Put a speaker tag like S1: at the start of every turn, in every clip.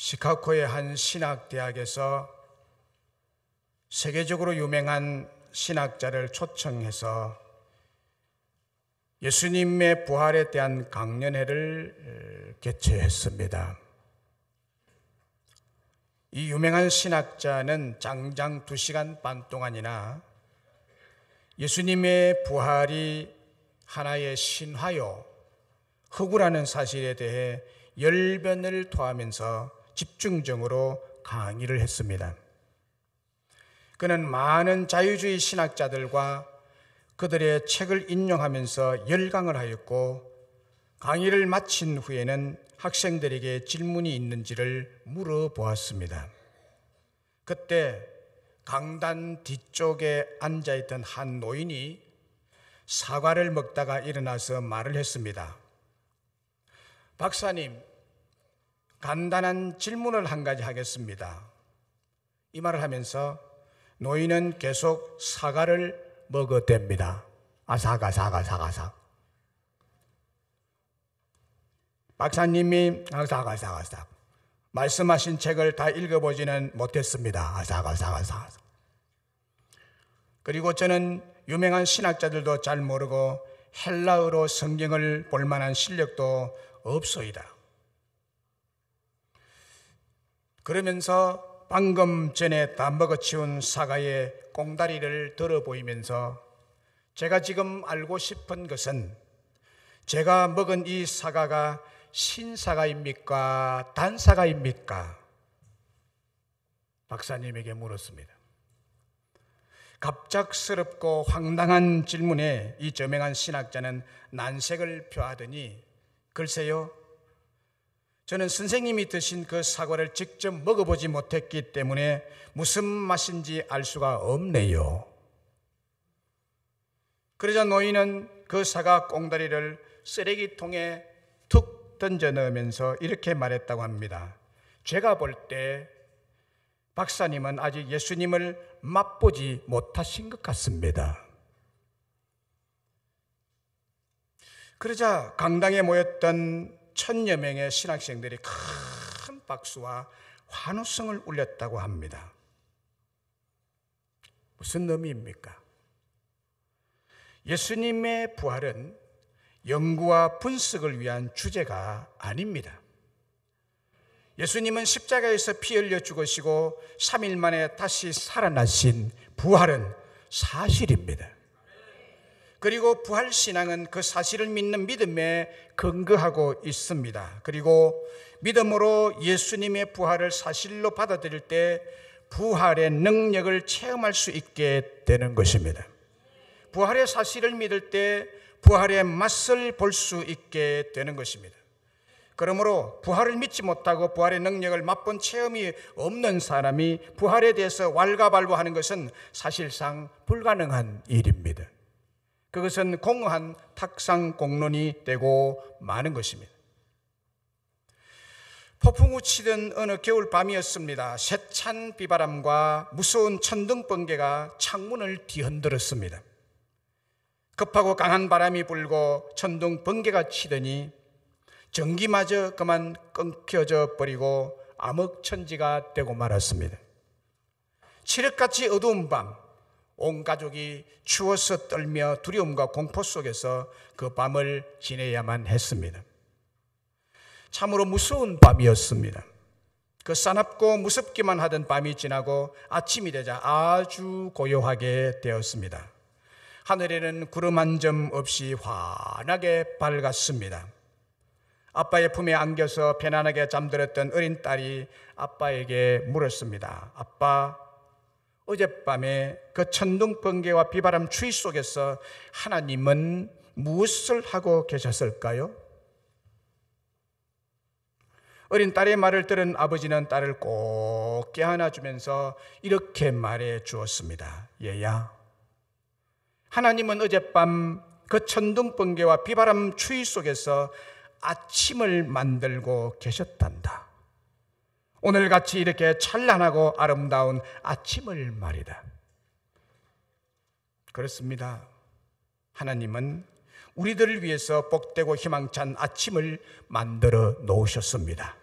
S1: 시카고의 한 신학대학에서 세계적으로 유명한 신학자를 초청해서 예수님의 부활에 대한 강연회를 개최했습니다. 이 유명한 신학자는 장장 2시간 반 동안이나 예수님의 부활이 하나의 신화요, 허구라는 사실에 대해 열변을 토하면서 집중적으로 강의를 했습니다. 그는 많은 자유주의 신학자들과 그들의 책을 인용하면서 열강을 하였고, 강의를 마친 후에는 학생들에게 질문이 있는지를 물어보았습니다. 그때 강단 뒤쪽에 앉아있던 한 노인이 사과를 먹다가 일어나서 말을 했습니다. 박사님, 간단한 질문을 한 가지 하겠습니다. 이 말을 하면서 노인은 계속 사과를 먹어댑니다. 사과. 박사님이 사과. 말씀하신 책을 다 읽어보지는 못했습니다. 사과. 그리고 저는 유명한 신학자들도 잘 모르고 헬라어로 성경을 볼 만한 실력도 없소이다. 그러면서 방금 전에 다 먹어치운 사과의 꽁다리를 들어 보이면서 제가 지금 알고 싶은 것은 제가 먹은 이 사과가 신사과입니까? 단사과입니까? 박사님에게 물었습니다. 갑작스럽고 황당한 질문에 이 저명한 신학자는 난색을 표하더니 글쎄요, 저는 선생님이 드신 그 사과를 직접 먹어보지 못했기 때문에 무슨 맛인지 알 수가 없네요. 그러자 노인은 그 사과 꽁다리를 쓰레기통에 툭 던져 넣으면서 이렇게 말했다고 합니다. 제가 볼 때 박사님은 아직 예수님을 맛보지 못하신 것 같습니다. 그러자 강당에 모였던 1000여 명의 신학생들이 큰 박수와 환호성을 울렸다고 합니다. 무슨 의미입니까? 예수님의 부활은 연구와 분석을 위한 주제가 아닙니다. 예수님은 십자가에서 피 흘려 죽으시고 3일 만에 다시 살아나신 부활은 사실입니다. 그리고 부활신앙은 그 사실을 믿는 믿음에 근거하고 있습니다. 그리고 믿음으로 예수님의 부활을 사실로 받아들일 때 부활의 능력을 체험할 수 있게 되는 것입니다. 부활의 사실을 믿을 때 부활의 맛을 볼 수 있게 되는 것입니다. 그러므로 부활을 믿지 못하고 부활의 능력을 맛본 체험이 없는 사람이 부활에 대해서 왈가왈부하는 것은 사실상 불가능한 일입니다. 그것은 공허한 탁상공론이 되고 마는 것입니다. 폭풍우 치던 어느 겨울밤이었습니다. 세찬 비바람과 무서운 천둥번개가 창문을 뒤흔들었습니다. 급하고 강한 바람이 불고 천둥번개가 치더니 전기마저 그만 끊겨져 버리고 암흑천지가 되고 말았습니다. 칠흑같이 어두운 밤, 온 가족이 추워서 떨며 두려움과 공포 속에서 그 밤을 지내야만 했습니다. 참으로 무서운 밤이었습니다. 그 싸납고 무섭기만 하던 밤이 지나고 아침이 되자 아주 고요하게 되었습니다. 하늘에는 구름 한 점 없이 환하게 밝았습니다. 아빠의 품에 안겨서 편안하게 잠들었던 어린 딸이 아빠에게 물었습니다. 아빠, 어젯밤에 그 천둥번개와 비바람 추위 속에서 하나님은 무엇을 하고 계셨을까요? 어린 딸의 말을 들은 아버지는 딸을 꼭 껴안아주면서 이렇게 말해 주었습니다. 얘야, 하나님은 어젯밤 그 천둥번개와 비바람 추위 속에서 아침을 만들고 계셨단다. 오늘같이 이렇게 찬란하고 아름다운 아침을 말이다. 그렇습니다. 하나님은 우리들을 위해서 복되고 희망찬 아침을 만들어 놓으셨습니다.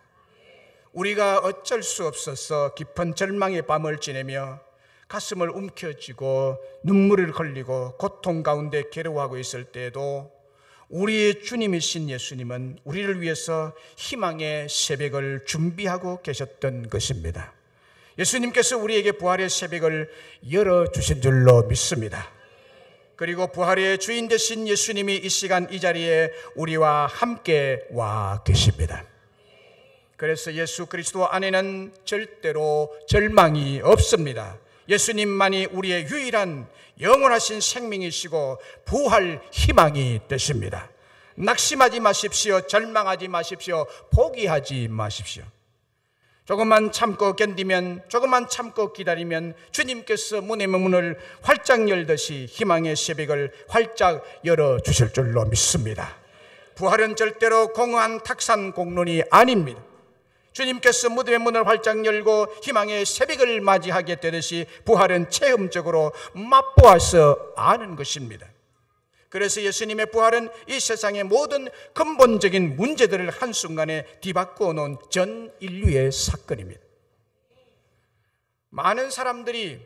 S1: 우리가 어쩔 수 없어서 깊은 절망의 밤을 지내며 가슴을 움켜쥐고 눈물을 흘리고 고통 가운데 괴로워하고 있을 때에도 우리의 주님이신 예수님은 우리를 위해서 희망의 새벽을 준비하고 계셨던 것입니다. 예수님께서 우리에게 부활의 새벽을 열어주신 줄로 믿습니다. 그리고 부활의 주인 되신 예수님이 이 시간 이 자리에 우리와 함께 와 계십니다. 그래서 예수 그리스도 안에는 절대로 절망이 없습니다. 예수님만이 우리의 유일한 영원하신 생명이시고 부활 희망이 되십니다. 낙심하지 마십시오. 절망하지 마십시오. 포기하지 마십시오. 조금만 참고 견디면, 조금만 참고 기다리면 주님께서 문의 문을 활짝 열듯이 희망의 새벽을 활짝 열어주실 줄로 믿습니다. 부활은 절대로 공허한 탁산 공론이 아닙니다. 주님께서 무덤의 문을 활짝 열고 희망의 새벽을 맞이하게 되듯이 부활은 체험적으로 맛보아서 아는 것입니다. 그래서 예수님의 부활은 이 세상의 모든 근본적인 문제들을 한순간에 뒤바꾸어 놓은 전 인류의 사건입니다. 많은 사람들이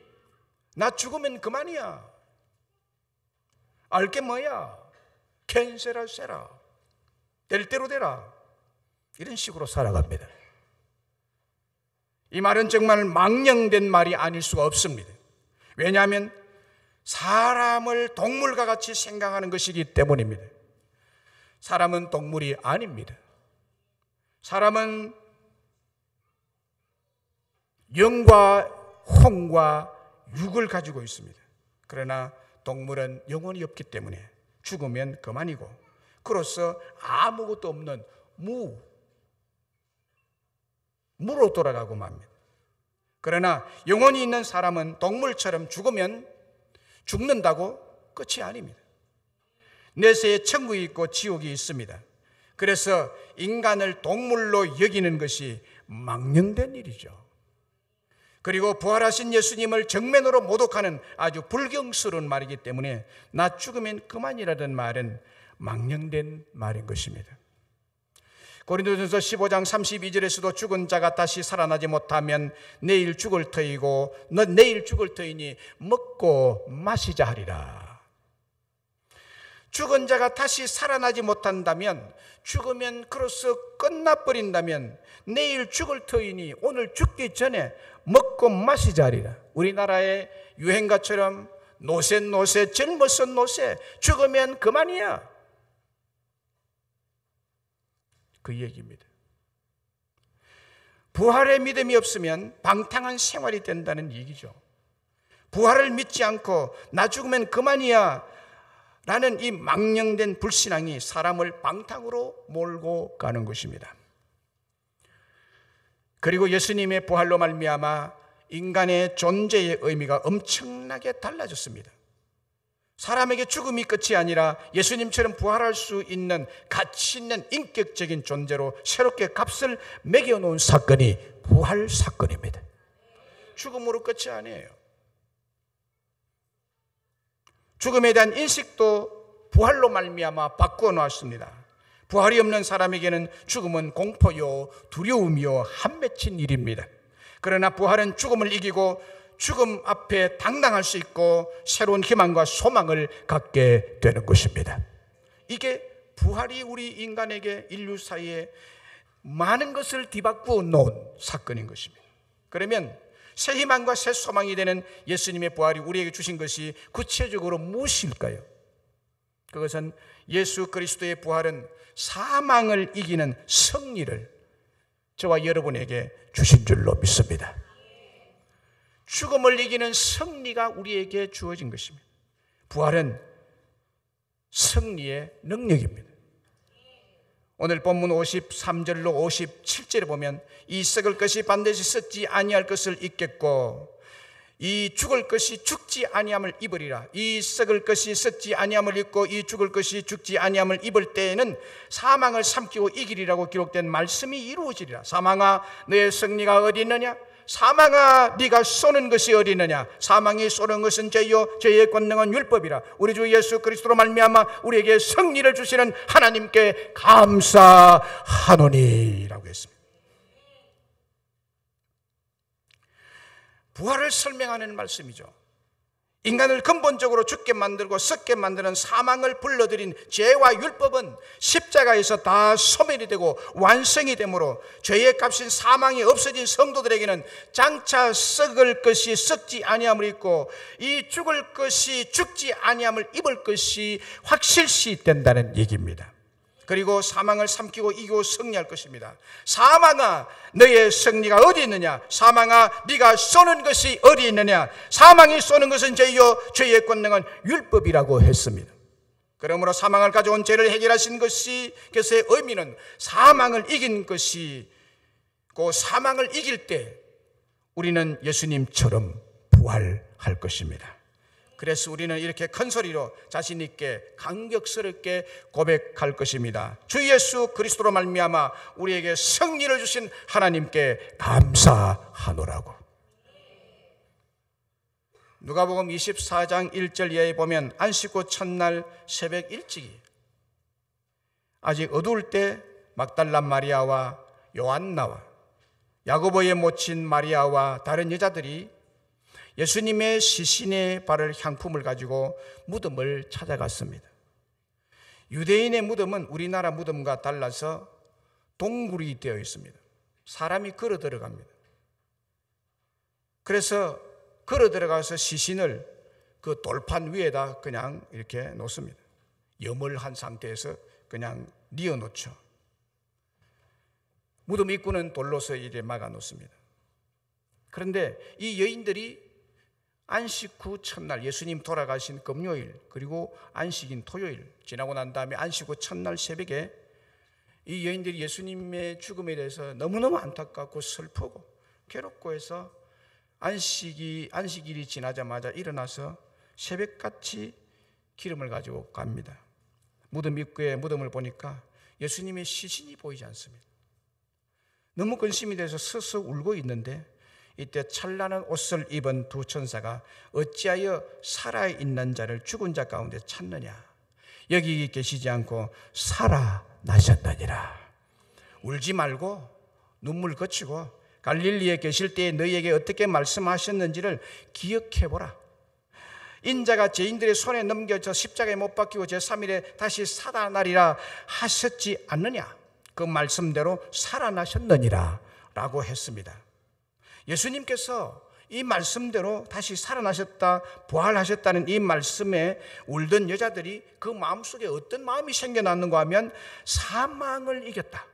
S1: 나 죽으면 그만이야, 알게 뭐야, 캔세라 세라, 될 대로 되라, 이런 식으로 살아갑니다. 이 말은 정말 망령된 말이 아닐 수가 없습니다. 왜냐하면 사람을 동물과 같이 생각하는 것이기 때문입니다. 사람은 동물이 아닙니다. 사람은 영과 혼과 육을 가지고 있습니다. 그러나 동물은 영혼이 없기 때문에 죽으면 그만이고, 그로서 아무것도 없는 무로 돌아가고 맙니다. 그러나 영혼이 있는 사람은 동물처럼 죽으면 죽는다고 끝이 아닙니다. 내세에 천국이 있고 지옥이 있습니다. 그래서 인간을 동물로 여기는 것이 망령된 일이죠. 그리고 부활하신 예수님을 정면으로 모독하는 아주 불경스러운 말이기 때문에 나 죽으면 그만이라는 말은 망령된 말인 것입니다. 고린도전서 15장 32절에서도 죽은 자가 다시 살아나지 못하면 내일 죽을 터이고 너 내일 죽을 터이니 먹고 마시자 하리라. 죽은 자가 다시 살아나지 못한다면, 죽으면 그로써 끝나버린다면 내일 죽을 터이니 오늘 죽기 전에 먹고 마시자 하리라. 우리나라의 유행가처럼 노세 젊어서 노세, 죽으면 그만이야, 그 얘기입니다. 부활의 믿음이 없으면 방탕한 생활이 된다는 얘기죠. 부활을 믿지 않고 나 죽으면 그만이야 라는 이 망령된 불신앙이 사람을 방탕으로 몰고 가는 것입니다. 그리고 예수님의 부활로 말미암아 인간의 존재의 의미가 엄청나게 달라졌습니다. 사람에게 죽음이 끝이 아니라 예수님처럼 부활할 수 있는 가치 있는 인격적인 존재로 새롭게 값을 매겨놓은 사건이 부활 사건입니다. 죽음으로 끝이 아니에요. 죽음에 대한 인식도 부활로 말미암아 바꾸어 놓았습니다. 부활이 없는 사람에게는 죽음은 공포요, 두려움이요, 한 맺힌 일입니다. 그러나 부활은 죽음을 이기고 죽음 앞에 당당할 수 있고 새로운 희망과 소망을 갖게 되는 것입니다. 이게 부활이 우리 인간에게 인류 사이에 많은 것을 뒤바꾸어 놓은 사건인 것입니다. 그러면 새 희망과 새 소망이 되는 예수님의 부활이 우리에게 주신 것이 구체적으로 무엇일까요? 그것은 예수 그리스도의 부활은 사망을 이기는 승리를 저와 여러분에게 주신 줄로 믿습니다. 죽음을 이기는 승리가 우리에게 주어진 것입니다. 부활은 승리의 능력입니다. 오늘 본문 53절로 57절에 보면 이 썩을 것이 반드시 썩지 아니할 것을 입겠고 이 죽을 것이 죽지 아니함을 입으리라. 이 썩을 것이 썩지 아니함을 입고 이 죽을 것이 죽지 아니함을 입을 때에는 사망을 삼키고 이기리라고 기록된 말씀이 이루어지리라. 사망아 너의 승리가 어디 있느냐? 사망아 네가 쏘는 것이 어디 있느냐? 사망이 쏘는 것은 죄요 죄의 권능은 율법이라. 우리 주 예수 그리스도로 말미암아 우리에게 승리를 주시는 하나님께 감사하노니 라고 했습니다. 부활을 설명하는 말씀이죠. 인간을 근본적으로 죽게 만들고 썩게 만드는 사망을 불러들인 죄와 율법은 십자가에서 다 소멸이 되고 완성이 되므로 죄의 값인 사망이 없어진 성도들에게는 장차 썩을 것이 썩지 아니함을 입고 이 죽을 것이 죽지 아니함을 입을 것이 확실시 된다는 얘기입니다. 그리고 사망을 삼키고 이기고 승리할 것입니다. 사망아, 너의 승리가 어디 있느냐? 사망아, 네가 쏘는 것이 어디 있느냐? 사망이 쏘는 것은 죄요, 죄의 권능은 율법이라고 했습니다. 그러므로 사망을 가져온 죄를 해결하신 것이, 그것의 의미는 사망을 이긴 것이고, 사망을 이길 때 우리는 예수님처럼 부활할 것입니다. 그래서 우리는 이렇게 큰 소리로 자신 있게 감격스럽게 고백할 것입니다. 주 예수 그리스도로 말미암아 우리에게 승리를 주신 하나님께 감사하노라고. 누가복음 24장 1절 이하에 보면 안식 후 첫날 새벽 일찍이 아직 어두울 때 막달라 마리아와 요한나와 야고보의 모친 마리아와 다른 여자들이 예수님의 시신에 바를 향품을 가지고 무덤을 찾아갔습니다. 유대인의 무덤은 우리나라 무덤과 달라서 동굴이 되어 있습니다. 사람이 걸어 들어갑니다. 그래서 걸어 들어가서 시신을 그 돌판 위에다 그냥 이렇게 놓습니다. 염을 한 상태에서 그냥 뉘어 놓죠. 무덤 입구는 돌로서 이렇게 막아 놓습니다. 그런데 이 여인들이 안식 후 첫날, 예수님 돌아가신 금요일 그리고 안식인 토요일 지나고 난 다음에 안식 후 첫날 새벽에 이 여인들이 예수님의 죽음에 대해서 너무너무 안타깝고 슬프고 괴롭고 해서 안식일이 지나자마자 일어나서 새벽같이 기름을 가지고 갑니다. 무덤 입구에 무덤을 보니까 예수님의 시신이 보이지 않습니다. 너무 근심이 돼서 서서 울고 있는데 이때 찬란한 옷을 입은 두 천사가 어찌하여 살아있는 자를 죽은 자 가운데 찾느냐? 여기 계시지 않고 살아나셨느니라. 울지 말고 눈물 그치고 갈릴리에 계실 때에 너희에게 어떻게 말씀하셨는지를 기억해보라. 인자가 죄인들의 손에 넘겨져 십자가에 못 박히고 제3일에 다시 살아나리라 하셨지 않느냐? 그 말씀대로 살아나셨느니라 라고 했습니다. 예수님께서 이 말씀대로 다시 살아나셨다, 부활하셨다는 이 말씀에 울던 여자들이 그 마음속에 어떤 마음이 생겨났는가 하면 사망을 이겼다,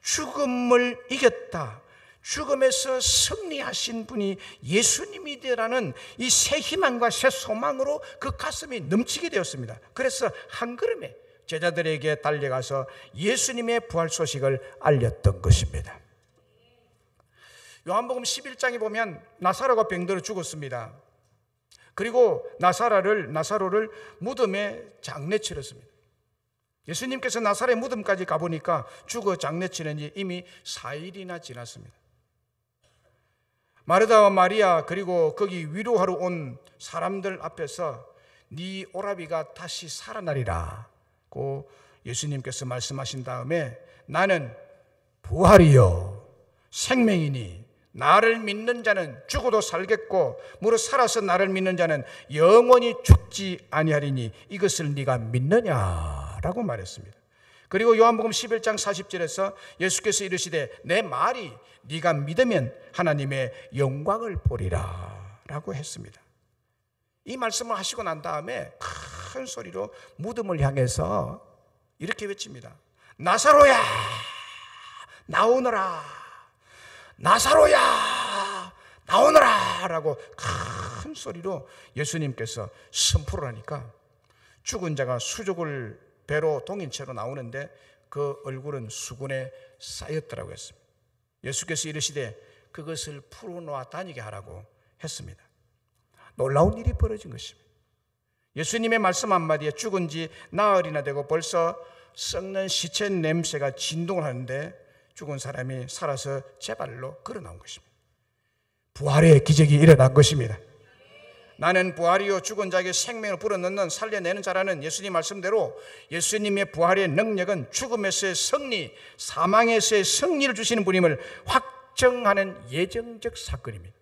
S1: 죽음을 이겼다, 죽음에서 승리하신 분이 예수님이라는 이 새 희망과 새 소망으로 그 가슴이 넘치게 되었습니다. 그래서 한 걸음에 제자들에게 달려가서 예수님의 부활 소식을 알렸던 것입니다. 요한복음 11장에 보면 나사로가 병들어 죽었습니다. 그리고 나사로를 무덤에 장례치렀습니다. 예수님께서 나사로의 무덤까지 가보니까 죽어 장례치는 지 이미 4일이나 지났습니다. 마르다와 마리아 그리고 거기 위로하러 온 사람들 앞에서 네 오라비가 다시 살아나리라고 예수님께서 말씀하신 다음에 나는 부활이요 생명이니 나를 믿는 자는 죽어도 살겠고 무릇 살아서 나를 믿는 자는 영원히 죽지 아니하리니 이것을 네가 믿느냐라고 말했습니다. 그리고 요한복음 11장 40절에서 예수께서 이르시되 내 말이 네가 믿으면 하나님의 영광을 보리라 라고 했습니다. 이 말씀을 하시고 난 다음에 큰 소리로 무덤을 향해서 이렇게 외칩니다. 나사로야 나오너라, 나사로야 나오너라 라고 큰 소리로 예수님께서 선포를 하니까 죽은 자가 수족을 배로 동인 채로 나오는데 그 얼굴은 수군에 쌓였더라고 했습니다. 예수께서 이르시되 그것을 풀어놓아 다니게 하라고 했습니다. 놀라운 일이 벌어진 것입니다. 예수님의 말씀 한마디에 죽은 지 나흘이나 되고 벌써 썩는 시체 냄새가 진동을 하는데 죽은 사람이 살아서 제 발로 걸어 나온 것입니다. 부활의 기적이 일어난 것입니다. 나는 부활이요 죽은 자에게 생명을 불어넣는 살려내는 자라는 예수님 말씀대로 예수님의 부활의 능력은 죽음에서의 승리, 사망에서의 승리를 주시는 분임을 확정하는 예정적 사건입니다.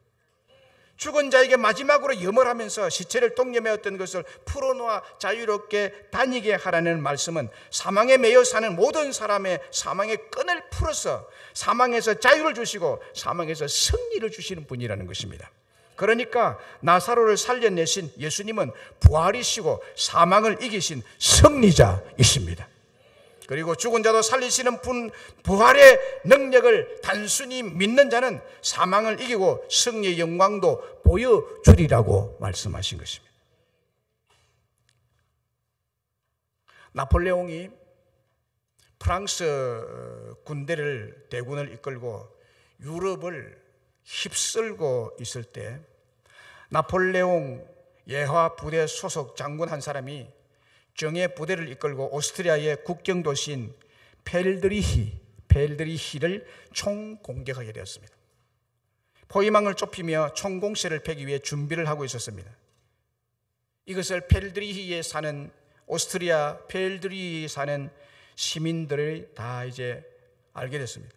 S1: 죽은 자에게 마지막으로 염을하면서 시체를 동여매었던 것을 풀어놓아 자유롭게 다니게 하라는 말씀은 사망에 매여 사는 모든 사람의 사망의 끈을 풀어서 사망에서 자유를 주시고 사망에서 승리를 주시는 분이라는 것입니다. 그러니까 나사로를 살려내신 예수님은 부활이시고 사망을 이기신 승리자이십니다. 그리고 죽은 자도 살리시는 분, 부활의 능력을 단순히 믿는 자는 사망을 이기고 승리의 영광도 보여주리라고 말씀하신 것입니다. 나폴레옹이 프랑스 대군을 이끌고 유럽을 휩쓸고 있을 때 나폴레옹 예화 부대 소속 장군 한 사람이 정예 부대를 이끌고 오스트리아의 국경 도시인 펠드리히를 총공격하게 되었습니다. 포위망을 좁히며 총공세를 펴기 위해 준비를 하고 있었습니다. 이것을 오스트리아 펠드리히에 사는 시민들이 다 이제 알게 됐습니다.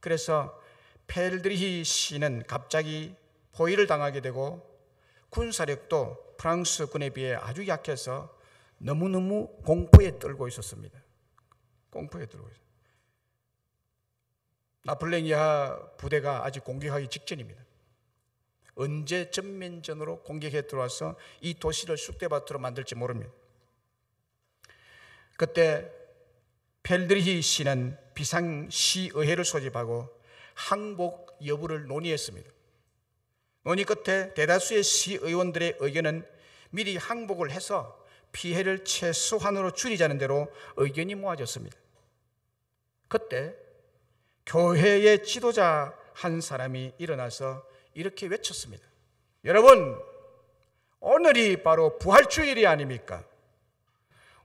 S1: 그래서 펠드리히 시는 갑자기 포위를 당하게 되고 군사력도 프랑스군에 비해 아주 약해서 너무너무 공포에 떨고 있었습니다. 나폴레옹 예하 부대가 아직 공격하기 직전입니다. 언제 전면전으로 공격해 들어와서 이 도시를 쑥대밭으로 만들지 모릅니다. 그때 펠드리히 씨는 비상시의회를 소집하고 항복 여부를 논의했습니다. 논의 끝에 대다수의 시의원들의 의견은 미리 항복을 해서 피해를 최소한으로 줄이자는 대로 의견이 모아졌습니다. 그때 교회의 지도자 한 사람이 일어나서 이렇게 외쳤습니다. 여러분, 오늘이 바로 부활주일이 아닙니까?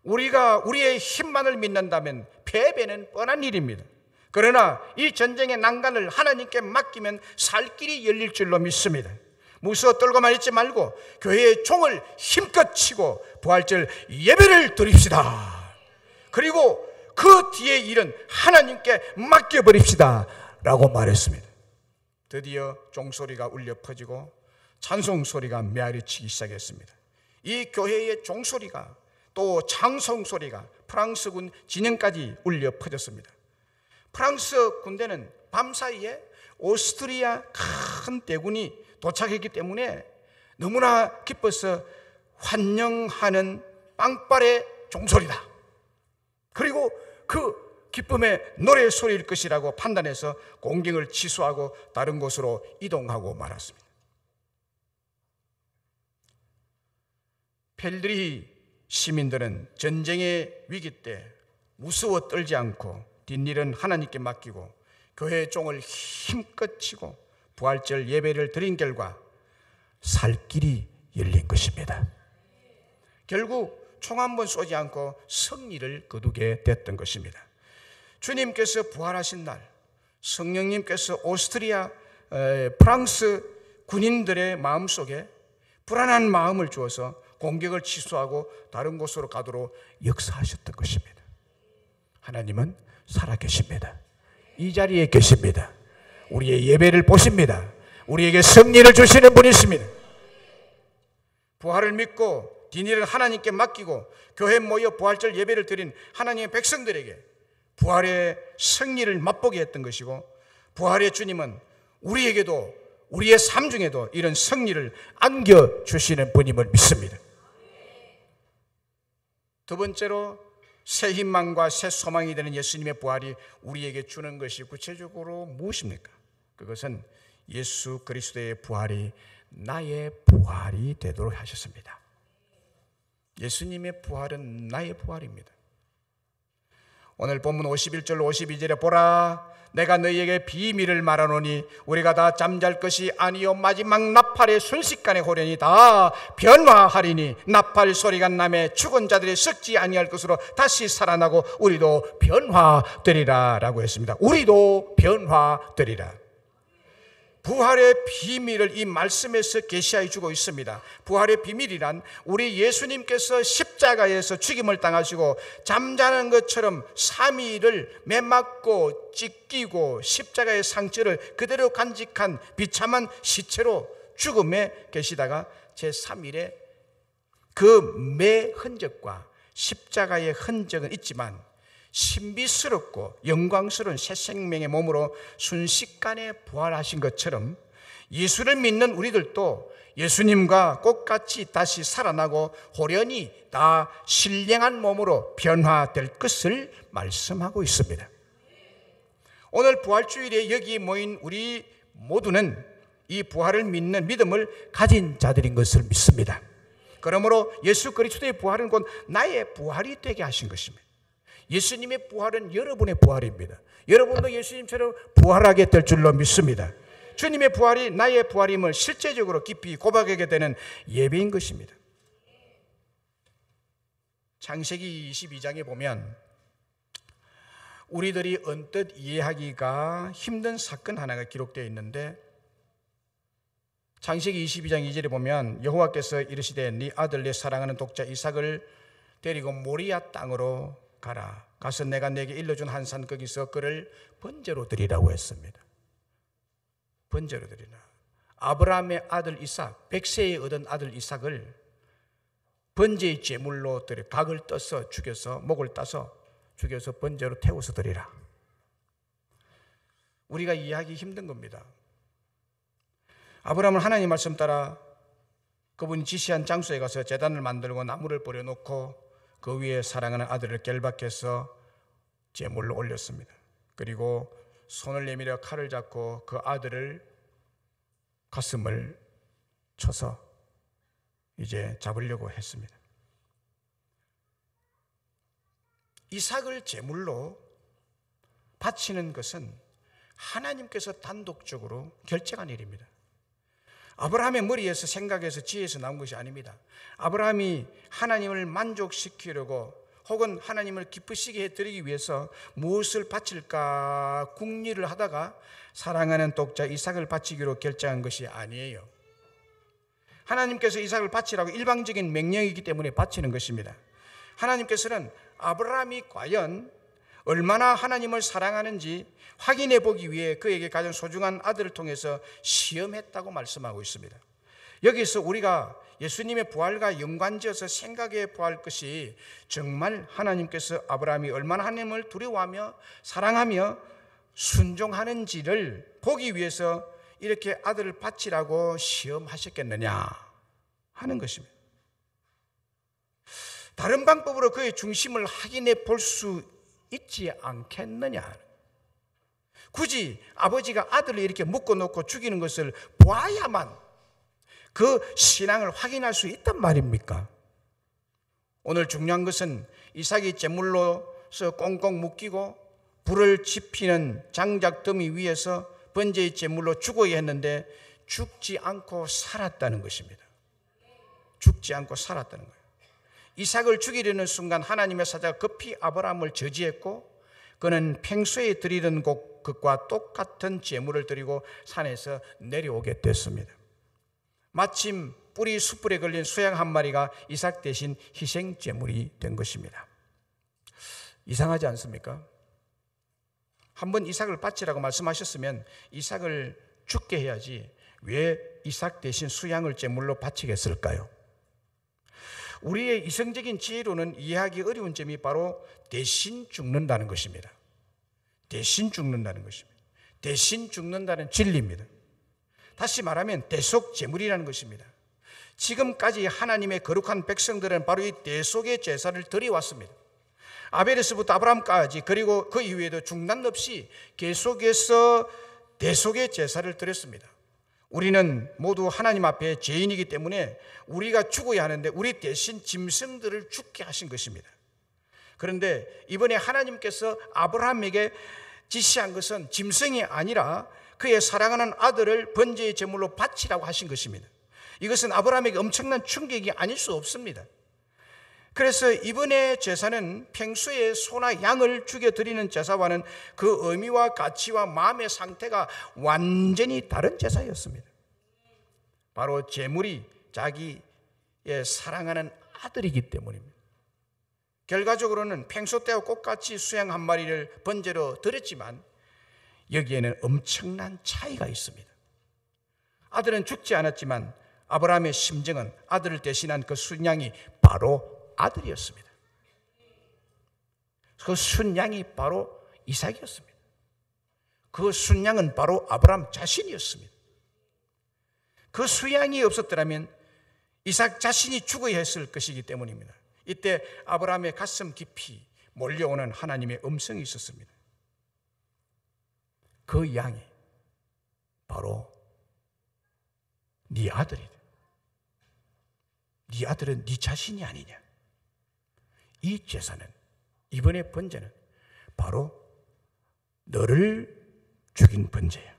S1: 우리가 우리의 힘만을 믿는다면 패배는 뻔한 일입니다. 그러나 이 전쟁의 난관을 하나님께 맡기면 살 길이 열릴 줄로 믿습니다. 무서워 떨고만 있지 말고 교회의 종을 힘껏 치고 부활절 예배를 드립시다. 그리고 그 뒤의 일은 하나님께 맡겨버립시다 라고 말했습니다. 드디어 종소리가 울려 퍼지고 찬송소리가 메아리치기 시작했습니다. 이 교회의 종소리가 또 찬송소리가 프랑스군 진영까지 울려 퍼졌습니다. 프랑스 군대는 밤사이에 오스트리아 큰 대군이 도착했기 때문에 너무나 기뻐서 환영하는 빵빠레 종소리다. 그리고 그 기쁨의 노래소리일 것이라고 판단해서 공격을 취소하고 다른 곳으로 이동하고 말았습니다. 펠드리히 시민들은 전쟁의 위기 때 무서워 떨지 않고 뒷일은 하나님께 맡기고 교회의 종을 힘껏 치고 부활절 예배를 드린 결과 살 길이 열린 것입니다. 결국 총 한 번 쏘지 않고 승리를 거두게 됐던 것입니다. 주님께서 부활하신 날 성령님께서 오스트리아 프랑스 군인들의 마음속에 불안한 마음을 주어서 공격을 취소하고 다른 곳으로 가도록 역사하셨던 것입니다. 하나님은 살아계십니다. 이 자리에 계십니다. 우리의 예배를 보십니다. 우리에게 승리를 주시는 분이십니다. 부활을 믿고 뒷일을 하나님께 맡기고 교회에 모여 부활절 예배를 드린 하나님의 백성들에게 부활의 승리를 맛보게 했던 것이고, 부활의 주님은 우리에게도 우리의 삶 중에도 이런 승리를 안겨주시는 분임을 믿습니다. 두 번째로 새 희망과 새 소망이 되는 예수님의 부활이 우리에게 주는 것이 구체적으로 무엇입니까? 그것은 예수 그리스도의 부활이 나의 부활이 되도록 하셨습니다. 예수님의 부활은 나의 부활입니다. 오늘 본문 51절 52절에 보라, 내가 너희에게 비밀을 말하노니 우리가 다 잠잘 것이 아니요 마지막 나팔의 순식간에 호련히 다 변화하리니 나팔 소리가 나매 죽은 자들이 썩지 아니할 것으로 다시 살아나고 우리도 변화되리라 라고 했습니다. 우리도 변화되리라. 부활의 비밀을 이 말씀에서 계시해 주고 있습니다. 부활의 비밀이란 우리 예수님께서 십자가에서 죽임을 당하시고 잠자는 것처럼 3일을 매맞고 찢기고 십자가의 상처를 그대로 간직한 비참한 시체로 죽음에 계시다가 제3일에 그 매 흔적과 십자가의 흔적은 있지만 신비스럽고 영광스러운 새 생명의 몸으로 순식간에 부활하신 것처럼 예수를 믿는 우리들도 예수님과 똑같이 다시 살아나고 호련히 다 신령한 몸으로 변화될 것을 말씀하고 있습니다. 오늘 부활주일에 여기 모인 우리 모두는 이 부활을 믿는 믿음을 가진 자들인 것을 믿습니다. 그러므로 예수 그리스도의 부활은 곧 나의 부활이 되게 하신 것입니다. 예수님의 부활은 여러분의 부활입니다. 여러분도 예수님처럼 부활하게 될 줄로 믿습니다. 주님의 부활이 나의 부활임을 실제적으로 깊이 고백하게 되는 예배인 것입니다. 창세기 22장에 보면 우리들이 언뜻 이해하기가 힘든 사건 하나가 기록되어 있는데, 창세기 22장 2절에 보면 여호와께서 이르시되 네 아들 내 사랑하는 독자 이삭을 데리고 모리아 땅으로 가라. 가서 내가 내게 일러준 한 산 거기서 그를 번제로 드리라고 했습니다. 번제로 드리라. 아브라함의 아들 이삭, 100세에 얻은 아들 이삭을 번제의 제물로 드려 각을 떠서 죽여서 목을 따서 죽여서 번제로 태워서 드리라. 우리가 이해하기 힘든 겁니다. 아브라함은 하나님 말씀 따라 그분이 지시한 장소에 가서 제단을 만들고 나무를 뿌려놓고 그 위에 사랑하는 아들을 결박해서 제물로 올렸습니다. 그리고 손을 내밀어 칼을 잡고 그 아들을 가슴을 쳐서 이제 잡으려고 했습니다. 이삭을 제물로 바치는 것은 하나님께서 단독적으로 결정한 일입니다. 아브라함의 머리에서 생각에서 지혜에서 나온 것이 아닙니다. 아브라함이 하나님을 만족시키려고 혹은 하나님을 기쁘시게 해드리기 위해서 무엇을 바칠까 궁리를 하다가 사랑하는 독자 이삭을 바치기로 결정한 것이 아니에요. 하나님께서 이삭을 바치라고 일방적인 명령이기 때문에 바치는 것입니다. 하나님께서는 아브라함이 과연 얼마나 하나님을 사랑하는지 확인해 보기 위해 그에게 가장 소중한 아들을 통해서 시험했다고 말씀하고 있습니다. 여기서 우리가 예수님의 부활과 연관지어서 생각해 보아야 할 것이 정말 하나님께서 아브라함이 얼마나 하나님을 두려워하며 사랑하며 순종하는지를 보기 위해서 이렇게 아들을 바치라고 시험하셨겠느냐 하는 것입니다. 다른 방법으로 그의 중심을 확인해 볼 수 있지 않겠느냐. 굳이 아버지가 아들을 이렇게 묶어놓고 죽이는 것을 보아야만 그 신앙을 확인할 수 있단 말입니까? 오늘 중요한 것은 이삭이 제물로서 꽁꽁 묶이고 불을 지피는 장작더미 위에서 번제의 제물로 죽어야 했는데 죽지 않고 살았다는 것입니다. 죽지 않고 살았다는 거예요. 이삭을 죽이려는 순간 하나님의 사자가 급히 아브라함을 저지했고 그는 평소에 드리던 것과 똑같은 제물을 드리고 산에서 내려오게 됐습니다. 마침 뿌리 숯불에 걸린 수양 한 마리가 이삭 대신 희생 제물이 된 것입니다. 이상하지 않습니까? 한번 이삭을 바치라고 말씀하셨으면 이삭을 죽게 해야지 왜 이삭 대신 수양을 제물로 바치겠을까요? 우리의 이성적인 지혜로는 이해하기 어려운 점이 바로 대신 죽는다는 것입니다. 대신 죽는다는 것입니다. 대신 죽는다는 진리입니다. 다시 말하면 대속 제물이라는 것입니다. 지금까지 하나님의 거룩한 백성들은 바로 이 대속의 제사를 드려왔습니다. 아벨에서부터 아브라함까지 그리고 그 이후에도 중단 없이 계속해서 대속의 제사를 드렸습니다. 우리는 모두 하나님 앞에 죄인이기 때문에 우리가 죽어야 하는데 우리 대신 짐승들을 죽게 하신 것입니다. 그런데 이번에 하나님께서 아브라함에게 지시한 것은 짐승이 아니라 그의 사랑하는 아들을 번제의 제물로 바치라고 하신 것입니다. 이것은 아브라함에게 엄청난 충격이 아닐 수 없습니다. 그래서 이번에 제사는 평소에 소나 양을 죽여드리는 제사와는 그 의미와 가치와 마음의 상태가 완전히 다른 제사였습니다. 바로 제물이 자기의 사랑하는 아들이기 때문입니다. 결과적으로는 평소 때와 똑같이 수양 한 마리를 번제로 드렸지만 여기에는 엄청난 차이가 있습니다. 아들은 죽지 않았지만 아브라함의 심정은 아들을 대신한 그 순양이 바로 아들이었습니다. 그 순양이 바로 이삭이었습니다. 그 순양은 바로 아브라함 자신이었습니다. 그 수양이 없었더라면 이삭 자신이 죽어야 했을 것이기 때문입니다. 이때 아브라함의 가슴 깊이 몰려오는 하나님의 음성이 있었습니다. 그 양이 바로 네 아들이다. 네 아들은 네 자신이 아니냐. 이 제사는, 이번의 번제는 바로 너를 죽인 번제야.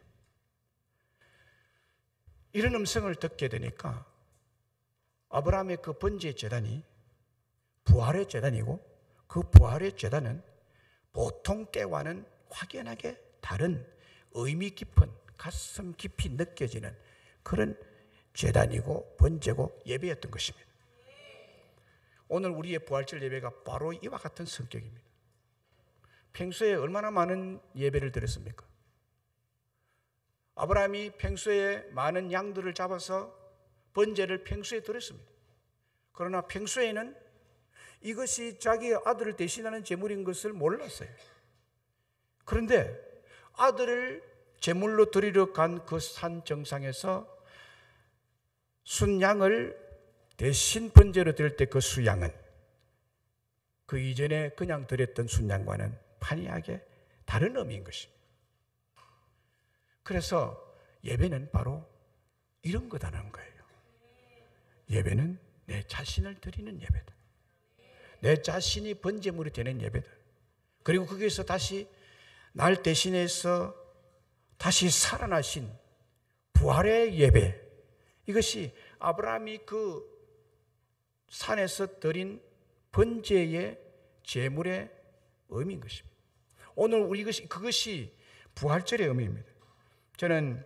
S1: 이런 음성을 듣게 되니까 아브라함의 그 번제의 제단이 부활의 제단이고, 그 부활의 제단은 보통 때와는 확연하게 다른 의미 깊은, 가슴 깊이 느껴지는 그런 제단이고 번제고 예배였던 것입니다. 오늘 우리의 부활절 예배가 바로 이와 같은 성격입니다. 평소에 얼마나 많은 예배를 드렸습니까? 아브라함이 평소에 많은 양들을 잡아서 번제를 평소에 드렸습니다. 그러나 평소에는 이것이 자기 아들을 대신하는 제물인 것을 몰랐어요. 그런데 아들을 제물로 드리러 간 그 산 정상에서 순양을 대신 번제로 드릴 때 그 수양은 그 이전에 그냥 드렸던 순양과는 판이하게 다른 의미인 것입니다. 그래서 예배는 바로 이런 거다는 거예요. 예배는 내 자신을 드리는 예배다. 내 자신이 번제물이 되는 예배다. 그리고 거기에서 다시 날 대신해서 다시 살아나신 부활의 예배, 이것이 아브라함이 그 산에서 드린 번제의 제물의 의미인 것입니다. 오늘 그것이 부활절의 의미입니다. 저는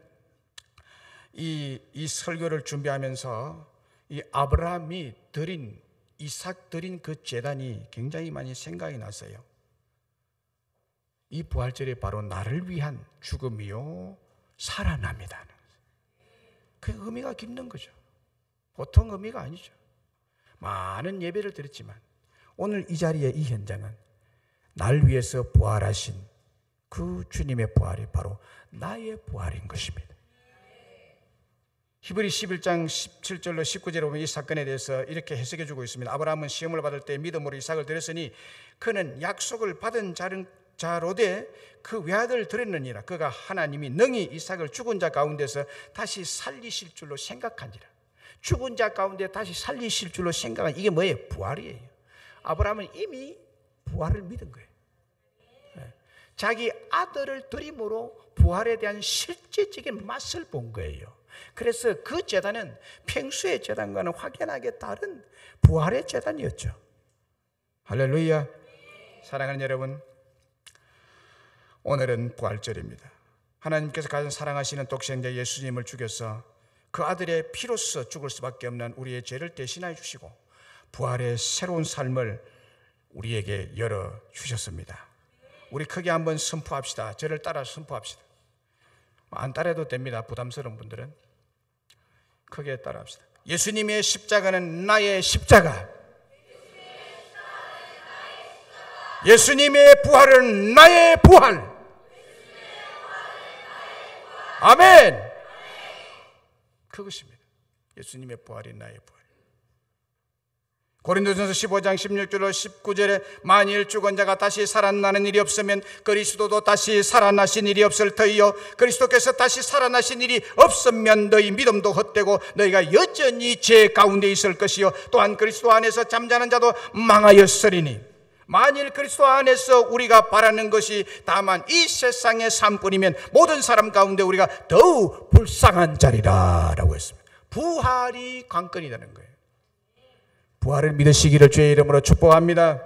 S1: 이 설교를 준비하면서 이 아브라함이 드린, 이삭 드린 그 제단이 굉장히 많이 생각이 났어요. 이 부활절이 바로 나를 위한 죽음이요 살아납니다. 그 의미가 깊는 거죠. 보통 의미가 아니죠. 많은 예배를 드렸지만 오늘 이 자리에, 이 현장은 날 위해서 부활하신 그 주님의 부활이 바로 나의 부활인 것입니다. 히브리 11장 17절로 19절에 보면 이 사건에 대해서 이렇게 해석해 주고 있습니다. 아브라함은 시험을 받을 때 믿음으로 이삭을 드렸으니 그는 약속을 받은 자로되 그 외아들을 드렸느니라. 그가 하나님이 능히 이삭을 죽은 자 가운데서 다시 살리실 줄로 생각한지라. 죽은 자 가운데 다시 살리실 줄로 생각한, 이게 뭐예요? 부활이에요. 아브라함은 이미 부활을 믿은 거예요. 자기 아들을 드림으로 부활에 대한 실제적인 맛을 본 거예요. 그래서 그 제단은 평소의 제단과는 확연하게 다른 부활의 제단이었죠. 할렐루야. 사랑하는 여러분, 오늘은 부활절입니다. 하나님께서 가장 사랑하시는 독생자 예수님을 죽여서 그 아들의 피로써 죽을 수밖에 없는 우리의 죄를 대신하여 주시고 부활의 새로운 삶을 우리에게 열어주셨습니다. 우리 크게 한번 선포합시다. 저를 따라 선포합시다. 안 따라해도 됩니다. 부담스러운 분들은 크게 따라합시다. 예수님의 십자가는 나의 십자가. 예수님의 부활은 나의 부활. 아멘. 그것입니다. 예수님의 부활이 나의 부활. 고린도전서 15장 16절로 19절에 만일 죽은 자가 다시 살아나는 일이 없으면 그리스도도 다시 살아나신 일이 없을 터이요 그리스도께서 다시 살아나신 일이 없으면 너희 믿음도 헛되고 너희가 여전히 죄 가운데 있을 것이요 또한 그리스도 안에서 잠자는 자도 망하였으리니 만일 그리스도 안에서 우리가 바라는 것이 다만 이 세상의 삶뿐이면 모든 사람 가운데 우리가 더욱 불쌍한 자리라 라고 했습니다. 부활이 관건이라는 거예요. 부활을 믿으시기를 주의 이름으로 축복합니다.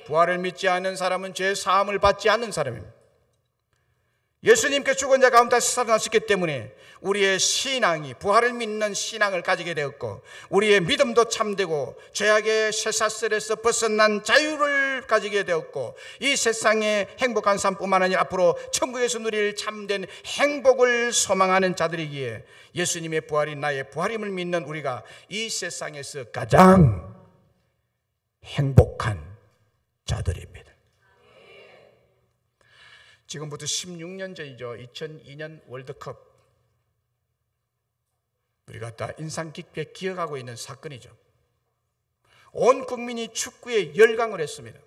S1: 부활을 믿지 않는 사람은 죄 사함을 받지 않는 사람입니다. 예수님께 죽은 자 가운데 살아나셨기 때문에 우리의 신앙이, 부활을 믿는 신앙을 가지게 되었고, 우리의 믿음도 참되고 죄악의 쇠사슬에서 벗어난 자유를 가지게 되었고, 이 세상의 행복한 삶뿐만 아니라 앞으로 천국에서 누릴 참된 행복을 소망하는 자들이기에 예수님의 부활이 나의 부활임을 믿는 우리가 이 세상에서 가장 행복한 자들입니다. 지금부터 16년 전이죠. 2002년 월드컵, 우리가 다 인상 깊게 기억하고 있는 사건이죠. 온 국민이 축구에 열광을 했습니다.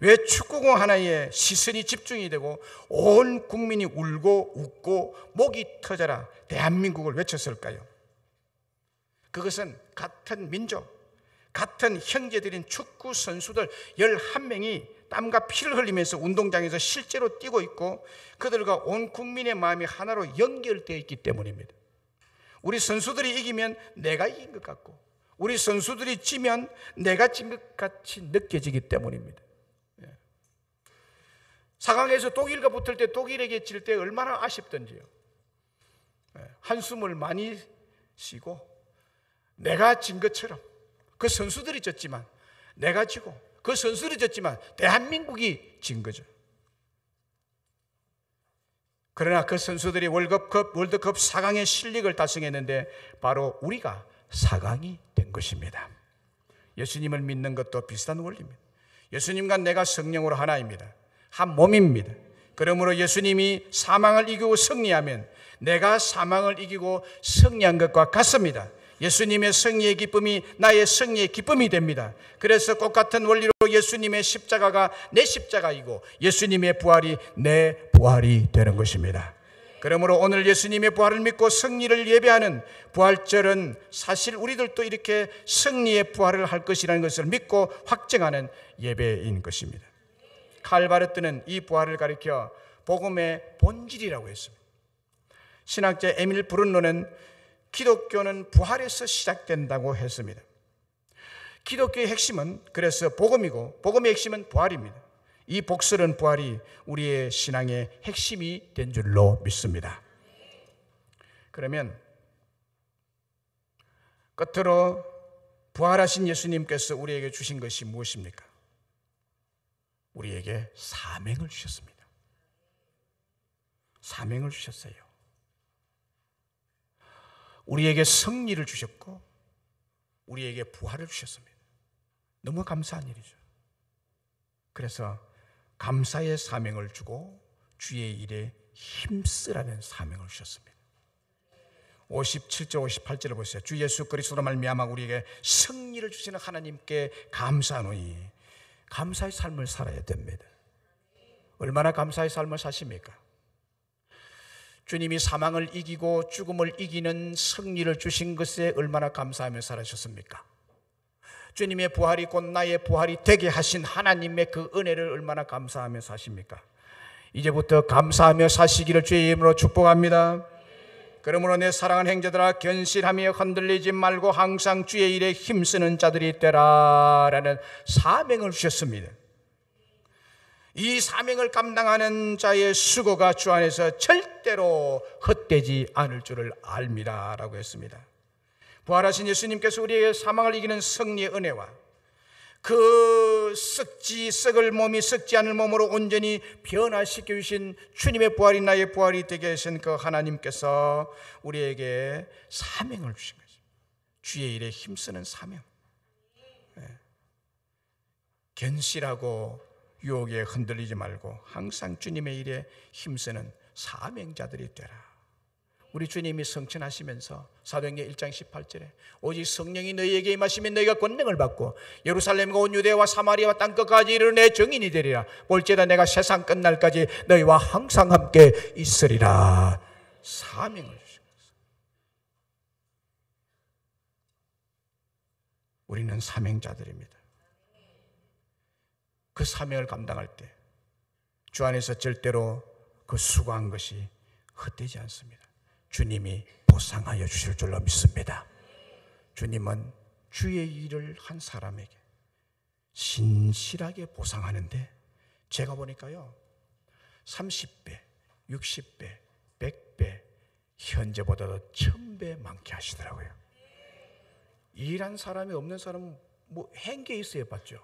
S1: 왜 축구공 하나에 시선이 집중이 되고 온 국민이 울고 웃고 목이 터져라 대한민국을 외쳤을까요? 그것은 같은 민족, 같은 형제들인 축구 선수들 11명이 땀과 피를 흘리면서 운동장에서 실제로 뛰고 있고, 그들과 온 국민의 마음이 하나로 연결되어 있기 때문입니다. 우리 선수들이 이기면 내가 이긴 것 같고, 우리 선수들이 지면 내가 진 것 같이 느껴지기 때문입니다. 4강에서 독일과 붙을 때, 독일에게 질 때 얼마나 아쉽던지요. 한숨을 많이 쉬고 내가 진 것처럼, 그 선수들이 졌지만 내가 지고, 그 선수들이 졌지만 대한민국이 진 거죠. 그러나 그 선수들이 월드컵 4강의 실력을 달성했는데 바로 우리가 4강이 된 것입니다. 예수님을 믿는 것도 비슷한 원리입니다. 예수님과 내가 성령으로 하나입니다. 한 몸입니다. 그러므로 예수님이 사망을 이기고 승리하면 내가 사망을 이기고 승리한 것과 같습니다. 예수님의 승리의 기쁨이 나의 승리의 기쁨이 됩니다. 그래서 똑같은 원리로 예수님의 십자가가 내 십자가이고 예수님의 부활이 내 부활이 되는 것입니다. 그러므로 오늘 예수님의 부활을 믿고 승리를 예배하는 부활절은 사실 우리들도 이렇게 승리의 부활을 할 것이라는 것을 믿고 확증하는 예배인 것입니다. 칼 바르트는 이 부활을 가리켜 복음의 본질이라고 했습니다. 신학자 에밀 브룬노는 기독교는 부활에서 시작된다고 했습니다. 기독교의 핵심은 그래서 복음이고, 복음의 핵심은 부활입니다. 이 복스러운 부활이 우리의 신앙의 핵심이 된 줄로 믿습니다. 그러면 끝으로 부활하신 예수님께서 우리에게 주신 것이 무엇입니까? 우리에게 사명을 주셨습니다. 사명을 주셨어요. 우리에게 승리를 주셨고 우리에게 부활을 주셨습니다. 너무 감사한 일이죠. 그래서 감사의 사명을 주고 주의 일에 힘쓰라는 사명을 주셨습니다. 57절 58절을 보세요. 주 예수 그리스도로 말미암아 우리에게 승리를 주시는 하나님께 감사하노니. 감사의 삶을 살아야 됩니다. 얼마나 감사의 삶을 사십니까? 주님이 사망을 이기고 죽음을 이기는 승리를 주신 것에 얼마나 감사하며 살아셨습니까? 주님의 부활이 곧 나의 부활이 되게 하신 하나님의 그 은혜를 얼마나 감사하며 사십니까? 이제부터 감사하며 사시기를 주의 이름으로 축복합니다. 그러므로 내 사랑하는 형제들아, 견실하며 흔들리지 말고 항상 주의 일에 힘쓰는 자들이 되라라는 사명을 주셨습니다. 이 사명을 감당하는 자의 수고가 주 안에서 절대로 헛되지 않을 줄을 압니다 라고 했습니다. 부활하신 예수님께서 우리에게 사망을 이기는 승리의 은혜와 그 썩을 몸이 썩지 않을 몸으로 온전히 변화시켜 주신 주님의 부활이 나의 부활이 되게 하신 그 하나님께서 우리에게 사명을 주신 거죠. 주의 일에 힘쓰는 사명. 견실하고 유혹에 흔들리지 말고 항상 주님의 일에 힘쓰는 사명자들이 되라. 우리 주님이 성천하시면서 사도행전 1장 18절에 오직 성령이 너희에게 임하시면 너희가 권능을 받고 예루살렘과 온 유대와 사마리아와 땅끝까지 이르러 내 증인이 되리라. 볼지어다 내가 세상 끝날까지 너희와 항상 함께 있으리라. 사명을 주셨습니다. 우리는 사명자들입니다. 그 사명을 감당할 때 주 안에서 절대로 그 수고한 것이 헛되지 않습니다. 주님이 보상하여 주실 줄로 믿습니다. 주님은 주의 일을 한 사람에게 신실하게 보상하는데 제가 보니까요 30배, 60배, 100배, 현재보다도 1000배 많게 하시더라고요. 일한 사람이 없는 사람은 뭐 행기에 있어야 봤죠.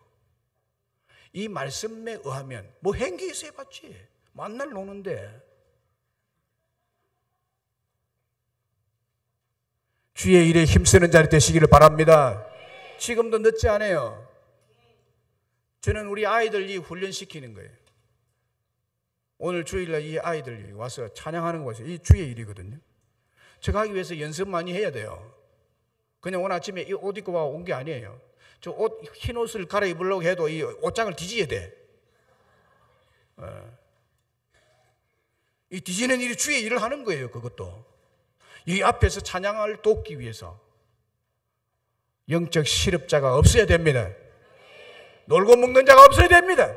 S1: 이 말씀에 의하면 뭐 행기에 있어야 봤지. 만날 노는데. 주의 일에 힘쓰는 자리 되시기를 바랍니다. 지금도 늦지 않아요. 저는 우리 아이들이 훈련시키는 거예요. 오늘 주일날 이 아이들이 와서 찬양하는 것이 이 주의 일이거든요. 저거 하기 위해서 연습 많이 해야 돼요. 그냥 오늘 아침에 이 옷 입고 온 게 아니에요. 저 옷, 흰 옷을 갈아입으려고 해도 이 옷장을 뒤져야 돼. 이 뒤지는 일이 주의 일을 하는 거예요. 그것도 이 앞에서 찬양을 돕기 위해서 영적 실업자가 없어야 됩니다. 놀고 먹는 자가 없어야 됩니다.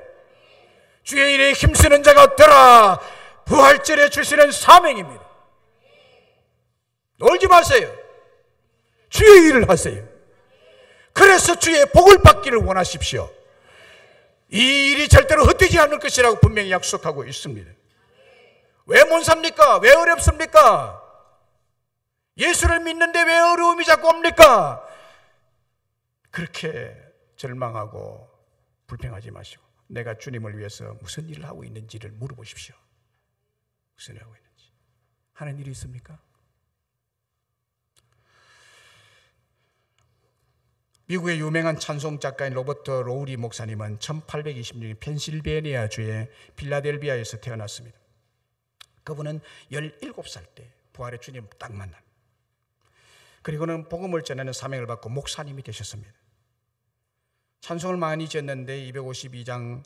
S1: 주의 일에 힘쓰는 자가 없더라. 부활절에 주시는 사명입니다. 놀지 마세요. 주의 일을 하세요. 그래서 주의 복을 받기를 원하십시오. 이 일이 절대로 헛되지 않을 것이라고 분명히 약속하고 있습니다. 왜 못 삽니까? 왜 어렵습니까? 예수를 믿는데 왜 어려움이 자꾸 옵니까? 그렇게 절망하고 불평하지 마시고 내가 주님을 위해서 무슨 일을 하고 있는지를 물어보십시오. 무슨 일을 하고 있는지. 하는 일이 있습니까? 미국의 유명한 찬송 작가인 로버트 로우리 목사님은 1826년 펜실베니아주의 필라델비아에서 태어났습니다. 그분은 17살 때 부활의 주님을 딱 만납니다. 그리고는 복음을 전하는 사명을 받고 목사님이 되셨습니다. 찬송을 많이 지었는데 252장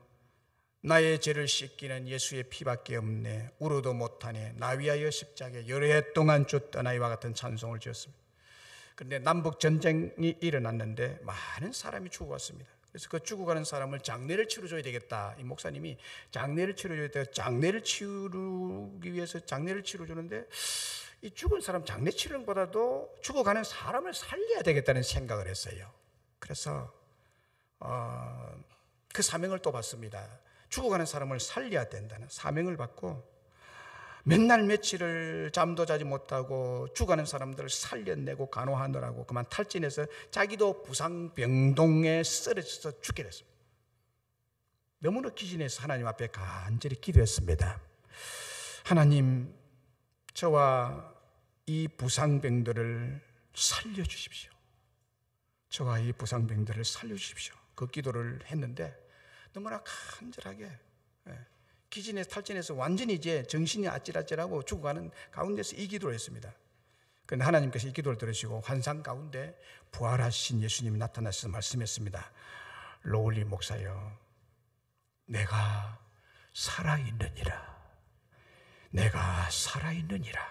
S1: 나의 죄를 씻기는 예수의 피밖에 없네 울어도 못하네 나 위하여 십자가에 여러 해 동안 주 떠나이와 같은 찬송을 지었습니다. 그런데 남북 전쟁이 일어났는데 많은 사람이 죽어갔습니다. 그래서 그 죽어가는 사람을 장례를 치러줘야 되겠다. 이 목사님이 장례를 치러줘야 되겠다. 장례를 치르기 위해서 장례를 치러주는데 이 죽은 사람 장례 치르는 것보다도 죽어가는 사람을 살려야 되겠다는 생각을 했어요. 그래서 그 사명을 또 받습니다. 죽어가는 사람을 살려야 된다는 사명을 받고 몇 날 며칠을 잠도 자지 못하고 죽어가는 사람들을 살려내고 간호하느라고 그만 탈진해서 자기도 부상병동에 쓰러져서 죽게 됐습니다. 너무나 기진해서 하나님 앞에 간절히 기도했습니다. 하나님, 저와 이 부상병들을 살려주십시오. 저와 이 부상병들을 살려주십시오. 그 기도를 했는데 너무나 간절하게 기진에서 탈진해서 완전히 이제 정신이 아찔아찔하고 죽어가는 가운데서 이 기도를 했습니다. 그런데 하나님께서 이 기도를 들으시고 환상 가운데 부활하신 예수님이 나타나셔서 말씀했습니다. 로울리 목사여, 내가 살아있느니라. 내가 살아있느니라.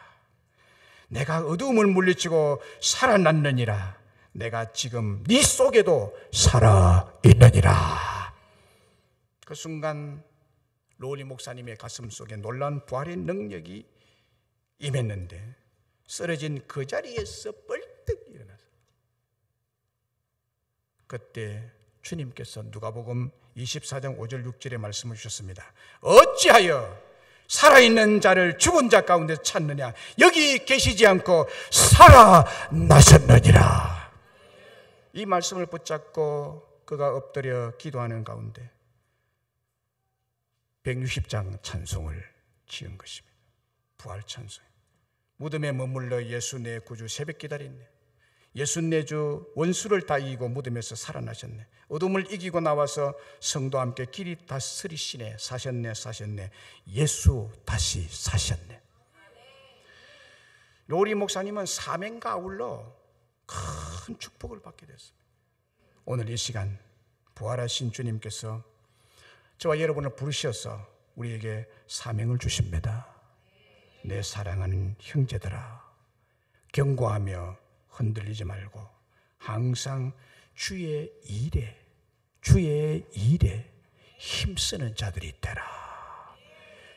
S1: 내가 어두움을 물리치고 살아났느니라. 내가 지금 네 속에도 살아있느니라. 그 순간 로울리 목사님의 가슴 속에 놀라운 부활의 능력이 임했는데 쓰러진 그 자리에서 벌떡 일어나서 그때 주님께서 누가복음 24장 5절 6절에 말씀을 주셨습니다. 어찌하여 살아있는 자를 죽은 자 가운데 찾느냐? 여기 계시지 않고 살아나셨느니라. 이 말씀을 붙잡고 그가 엎드려 기도하는 가운데 160장 찬송을 지은 것입니다. 부활 찬송. 무덤에 머물러 예수 내 구주 새벽 기다렸네. 예수 내 주 원수를 다 이기고 무덤에서 살아나셨네. 어둠을 이기고 나와서 성도와 함께 길이 다스리시네. 사셨네 사셨네. 예수 다시 사셨네. 로리 목사님은 사명과 아울러 큰 축복을 받게 됐습니다. 오늘 이 시간 부활하신 주님께서 저와 여러분을 부르셔서 우리에게 사명을 주십니다. 내 사랑하는 형제들아, 경고하며 흔들리지 말고 항상 주의 일에 힘쓰는 자들이 되라.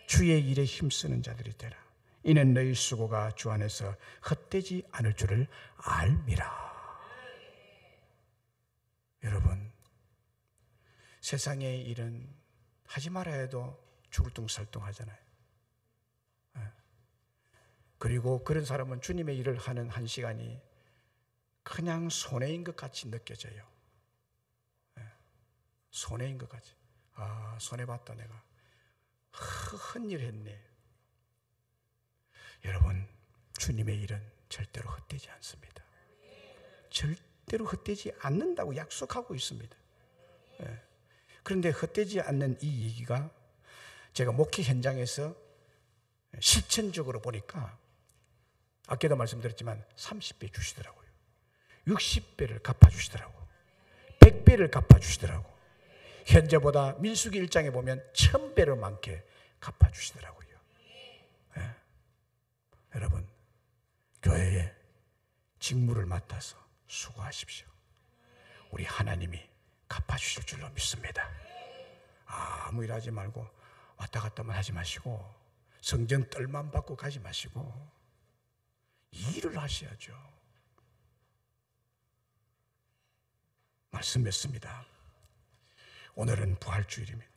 S1: 주의 일에 힘쓰는 자들이 되라. 이는 너희 수고가 주 안에서 헛되지 않을 줄을 알미라. 여러분, 세상의 일은 하지 말아야 해도 죽을둥살둥 하잖아요. 그리고 그런 사람은 주님의 일을 하는 한 시간이 그냥 손해인 것 같이 느껴져요. 손해인 것 같이. 아, 손해봤다 내가. 헛일 했네. 여러분, 주님의 일은 절대로 헛되지 않습니다. 절대로 헛되지 않는다고 약속하고 있습니다. 그런데 헛되지 않는 이 얘기가 제가 목회 현장에서 실천적으로 보니까 아까도 말씀드렸지만 30배 주시더라고요. 60배를 갚아주시더라고. 100배를 갚아주시더라고. 현재보다 민수기 1장에 보면 1000배로 많게 갚아주시더라고요. 네. 여러분, 교회에 직무를 맡아서 수고하십시오. 우리 하나님이 갚아주실 줄로 믿습니다. 아무 일 하지 말고 왔다 갔다만 하지 마시고 성전 뜰만 받고 가지 마시고 일을 하셔야죠. 말씀 맺습니다. 오늘은 부활주일입니다.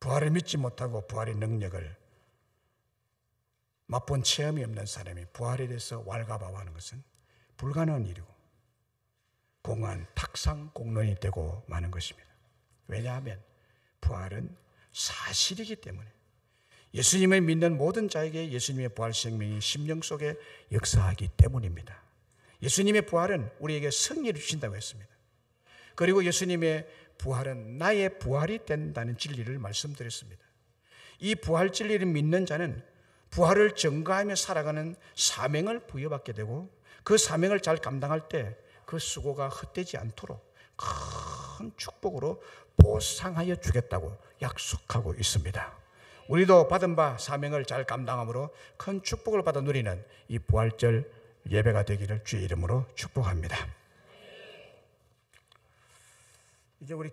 S1: 부활을 믿지 못하고 부활의 능력을 맛본 체험이 없는 사람이 부활에 대해서 왈가바하는 것은 불가능한 일이고 공안 탁상 공론이 되고 마는 것입니다. 왜냐하면 부활은 사실이기 때문에 예수님을 믿는 모든 자에게 예수님의 부활 생명이 심령 속에 역사하기 때문입니다. 예수님의 부활은 우리에게 승리를 주신다고 했습니다. 그리고 예수님의 부활은 나의 부활이 된다는 진리를 말씀드렸습니다. 이 부활 진리를 믿는 자는 부활을 증거하며 살아가는 사명을 부여받게 되고 그 사명을 잘 감당할 때 그 수고가 헛되지 않도록 큰 축복으로 보상하여 주겠다고 약속하고 있습니다. 우리도 받은 바 사명을 잘 감당함으로 큰 축복을 받아 누리는 이 부활절 예배가 되기를 주의 이름으로 축복합니다. 이제 우리